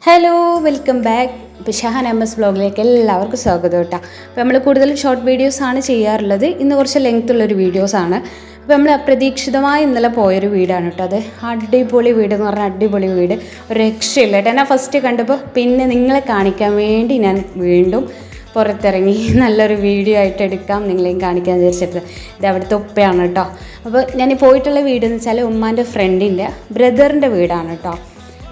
Hello welcome back. ഇപ്പോൾ Shahan MS വ്ളോഗിലേക്ക് എല്ലാവർക്കും സ്വാഗതം കേട്ടോ. അപ്പോൾ നമ്മൾ കൂടുതലും ഷോർട്ട് വീഡിയോസാണ് ചെയ്യാറുള്ളത്. ഇന്ന് കുറച്ച് ലെങ്ത് ഉള്ളൊരു വീഡിയോസാണ്. അപ്പോൾ നമ്മൾ അപ്രതീക്ഷിതമായി ഇന്നലെ പോയൊരു വീടാണ് കേട്ടോ. അത് അടിപൊളി വീട് എന്ന് പറഞ്ഞാൽ അടിപൊളി വീട്, ഒരു രക്ഷയില്ല കേട്ടോ. ഞാൻ ഫസ്റ്റ് കണ്ടപ്പോൾ പിന്നെ നിങ്ങളെ കാണിക്കാൻ വേണ്ടി ഞാൻ വീണ്ടും പുറത്തിറങ്ങി നല്ലൊരു വീഡിയോ ആയിട്ട് എടുക്കാം, നിങ്ങളെയും കാണിക്കാൻ വിചാരിച്ചിട്ട്. ഇത് അവിടുത്തെ ഉപ്പയാണ് കേട്ടോ. അപ്പോൾ ഞാൻ പോയിട്ടുള്ള വീടെന്ന് വെച്ചാൽ ഉമ്മാൻ്റെ ഫ്രണ്ടിൻ്റെ ബ്രദറിൻ്റെ വീടാണ് കേട്ടോ.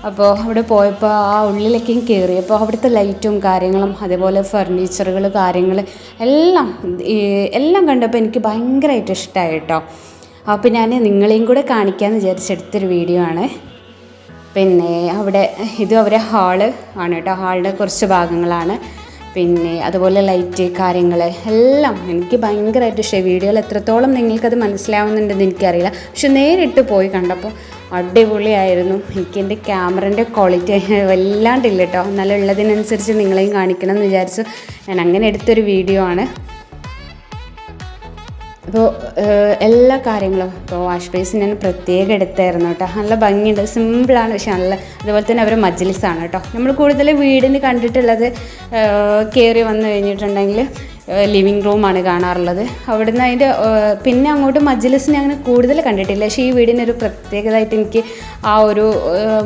അപ്പോൾ അവിടെ പോയപ്പോൾ ആ ഉള്ളിലേക്കും കയറിയപ്പോൾ അവിടുത്തെ ലൈറ്റും കാര്യങ്ങളും അതേപോലെ ഫർണിച്ചറുകൾ കാര്യങ്ങൾ എല്ലാം കണ്ടപ്പോൾ എനിക്ക് ഭയങ്കരമായിട്ട് ഇഷ്ടമായി കേട്ടോ. അപ്പോൾ ഞാൻ നിങ്ങളെയും കൂടെ കാണിക്കാമെന്ന് വിചാരിച്ചെടുത്തൊരു വീഡിയോ ആണ്. പിന്നെ അവിടെ ഇത് അവരെ ഹാള് ആണ് കേട്ടോ. ഹാളിൻ്റെ കുറച്ച് ഭാഗങ്ങളാണ്. പിന്നെ അതുപോലെ ലൈറ്റ് കാര്യങ്ങൾ എല്ലാം എനിക്ക് ഭയങ്കരമായിട്ട് ഇഷ്ടമായി. വീഡിയോയിൽ എത്രത്തോളം നിങ്ങൾക്കത് മനസ്സിലാവുന്നുണ്ടെന്ന് എനിക്കറിയില്ല, പക്ഷെ നേരിട്ട് പോയി കണ്ടപ്പോൾ അടിപൊളിയായിരുന്നു. എനിക്ക് എൻ്റെ ക്യാമറൻ്റെ ക്വാളിറ്റി വല്ലാണ്ടില്ല കേട്ടോ. എന്നാലും ഉള്ളതിനനുസരിച്ച് നിങ്ങളെയും കാണിക്കണം എന്ന് വിചാരിച്ചു ഞാൻ അങ്ങനെ എടുത്തൊരു വീഡിയോ ആണ്. അപ്പോൾ എല്ലാ കാര്യങ്ങളും ഇപ്പോൾ വാഷ് ബേസിൻ ഞാൻ പ്രത്യേകം എടുത്തായിരുന്നു കേട്ടോ. നല്ല ഭംഗിയുണ്ട്, സിമ്പിളാണ്, പക്ഷെ നല്ല. അതുപോലെ തന്നെ അവർ മജ്ലിസാണ് കേട്ടോ. നമ്മൾ കൂടുതൽ വീടിന് കണ്ടിട്ടുള്ളത് കയറി വന്നു കഴിഞ്ഞിട്ടുണ്ടെങ്കിൽ ലിവിങ് റൂമാണ് കാണാറുള്ളത്. അവിടുന്ന് അതിൻ്റെ പിന്നെ അങ്ങോട്ട് മജ്ലിസിനെ അങ്ങനെ കൂടുതൽ കണ്ടിട്ടില്ല. പക്ഷേ ഈ വീടിനൊരു പ്രത്യേകതയായിട്ട് എനിക്ക് ആ ഒരു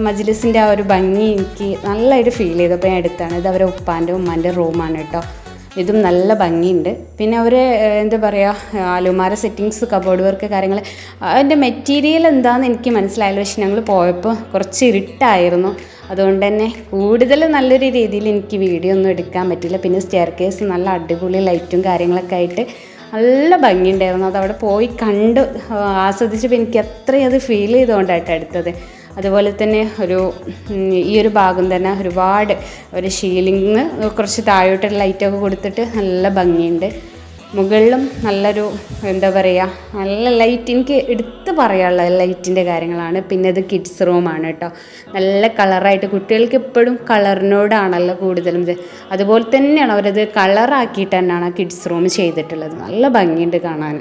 മജ്ലിസിൻ്റെ ആ ഒരു ഭംഗി എനിക്ക് നല്ലതായിട്ട് ഫീൽ ചെയ്തപ്പോൾ ഞാൻ എടുത്താണ്. ഇത് അവരെ ഉപ്പാൻ്റെ ഉമ്മാൻ്റെ റൂമാണ് കേട്ടോ. ഇതും നല്ല ഭംഗിയുണ്ട്. പിന്നെ അവർ എന്താ പറയുക, അലുമാര സെറ്റിങ്സ്, കബോർഡ് വർക്ക് കാര്യങ്ങൾ, അതിൻ്റെ മെറ്റീരിയൽ എന്താണെന്ന് എനിക്ക് മനസ്സിലായില്ല. പക്ഷെ ഞങ്ങൾ പോയപ്പോൾ കുറച്ച് ഇരുട്ടായിരുന്നു, അതുകൊണ്ട് തന്നെ കൂടുതൽ നല്ലൊരു രീതിയിൽ എനിക്ക് വീഡിയോ ഒന്നും എടുക്കാൻ പറ്റില്ല. പിന്നെ സ്റ്റെയർ കേസ് നല്ല അടിപൊളി ലൈറ്റും കാര്യങ്ങളൊക്കെ ആയിട്ട് നല്ല ഭംഗിയുണ്ടായിരുന്നു. അതവിടെ പോയി കണ്ട് ആസ്വദിച്ചപ്പോൾ എനിക്ക് അത്രയും അത് ഫീൽ ചെയ്തുകൊണ്ടായിട്ട് എടുത്തത്. അതുപോലെ തന്നെ ഈ ഒരു ഭാഗം തന്നെ ഒരുപാട് ഒരു ഷീലിംഗ് കുറച്ച് താഴോട്ട് ലൈറ്റൊക്കെ കൊടുത്തിട്ട് നല്ല ഭംഗിയുണ്ട്. മുകളിലും നല്ലൊരു എന്താ പറയുക, നല്ല ലൈറ്റ്, എനിക്ക് എടുത്ത് പറയാനുള്ള ലൈറ്റിൻ്റെ കാര്യങ്ങളാണ്. പിന്നെ ഇത് കിഡ്സ് റൂമാണ് കേട്ടോ. നല്ല കളറായിട്ട് കുട്ടികൾക്ക് എപ്പോഴും കളറിനോടാണല്ലോ കൂടുതലും ഇത്. അതുപോലെ തന്നെയാണ് അവരത് കളറാക്കിയിട്ട് തന്നെയാണ് ആ കിഡ്സ് റൂം ചെയ്തിട്ടുള്ളത്. നല്ല ഭംഗിയുണ്ട് കാണാൻ.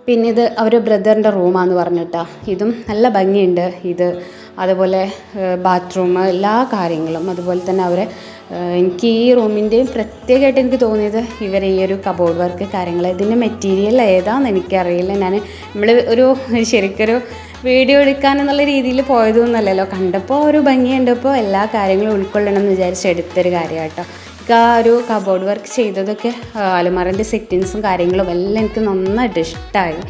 പിന്നെ ഇത് അവരുടെ ബ്രദറിൻ്റെ റൂമാണെന്ന് പറഞ്ഞിട്ടാ. ഇതും നല്ല ഭംഗിയുണ്ട്. ഇത് അതുപോലെ ബാത്റൂം എല്ലാ കാര്യങ്ങളും. അതുപോലെ തന്നെ എനിക്ക് ഈ റൂമിൻ്റെയും പ്രത്യേകമായിട്ട് എനിക്ക് തോന്നിയത് ഇവരെ ഈ ഒരു കബോർഡ് വർക്ക് കാര്യങ്ങൾ, ഇതിൻ്റെ മെറ്റീരിയൽ ഏതാണെന്ന് എനിക്കറിയില്ല. നമ്മൾ ശരിക്കൊരു വീഡിയോ എടുക്കാനെന്നുള്ള രീതിയിൽ പോയതൊന്നുമല്ലല്ലോ. കണ്ടപ്പോൾ ഒരു ഭംഗി കണ്ടപ്പോൾ എല്ലാ കാര്യങ്ങളും ഉൾക്കൊള്ളണം എന്ന് വിചാരിച്ച് എടുത്തൊരു കാര്യം കേട്ടോ. ആ ഒരു കബോർഡ് വർക്ക് ചെയ്തതൊക്കെ അലമാരൻ്റെ സെറ്റിങ്സും കാര്യങ്ങളും എല്ലാം എനിക്ക് നന്നായിട്ട് ഇഷ്ടമായി.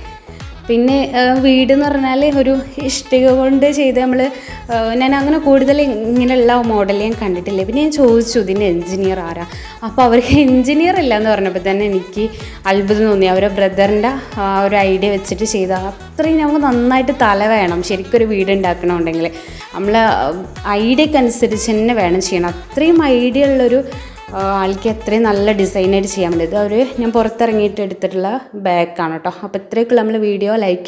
പിന്നെ വീടെന്ന് പറഞ്ഞാൽ ഒരു ഇഷ്ടിക കൊണ്ട് ചെയ്ത് ഞാൻ അങ്ങനെ കൂടുതൽ ഇങ്ങനെയുള്ള മോഡൽ ഞാൻ കണ്ടിട്ടില്ല. പിന്നെ ഞാൻ ചോദിച്ചു ഇതിൻ്റെ എൻജിനീയർ ആരാ. അപ്പോൾ അവർക്ക് എൻജിനീയർ ഇല്ല എന്ന് പറഞ്ഞപ്പോൾ തന്നെ എനിക്ക് അത്ഭുതം തോന്നി. അവരുടെ ബ്രദറിൻ്റെ ആ ഒരു ഐഡിയ വെച്ചിട്ട് ചെയ്താൽ അത്രയും നമുക്ക് നന്നായിട്ട് തല വേണം ശരിക്കൊരു വീട് ഉണ്ടാക്കണമെന്നുണ്ടെങ്കിൽ. നമ്മൾ ഐഡിയക്ക് അനുസരിച്ച് തന്നെ വേണം ചെയ്യണം. അത്രയും ഐഡിയ ഉള്ളൊരു ആൾക്ക് അത്രയും നല്ല ഡിസൈനായിട്ട് ചെയ്യാൻ പറ്റും. ഞാൻ പുറത്തിറങ്ങിയിട്ട് എടുത്തിട്ടുള്ള ബാഗാണ് കേട്ടോ. അപ്പോൾ ഇത്രയൊക്കെ നമ്മൾ വീഡിയോ ലൈക്ക്